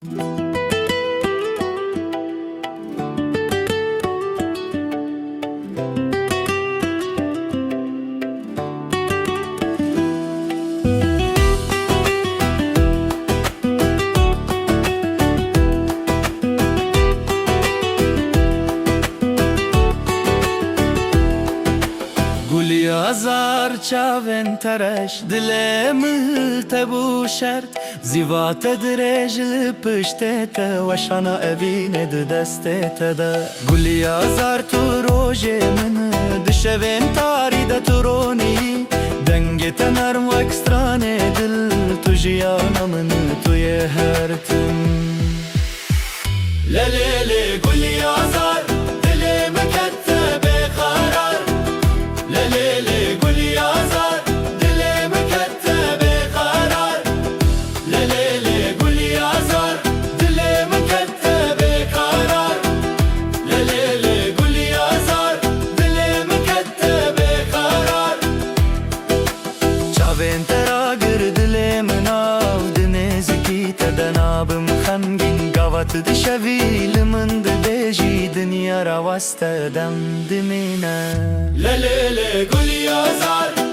گولی آزار چاوین ترش دلم تبو شرد زیوات درج لپشتت وشانا ابینه دستت دا گولی آزار تو روج من دشوین تاری دا ترونی دنگ تنرم و اکسترانه دل تو جیانا من توی هرتم للیلی گولی آزار دلم کت بخرار للیلی گولی آزار دلم کت بقرار للیلی گولی آزار دلم کت بقرار للیلی گولی آزار دلم کت بقرار چاوین ترا گر دلم ناو دنزکی تدنابم خمگین گاوت دشوی لمن دبیجی دنیا را واسته دم دمینه للیلی گولی آزار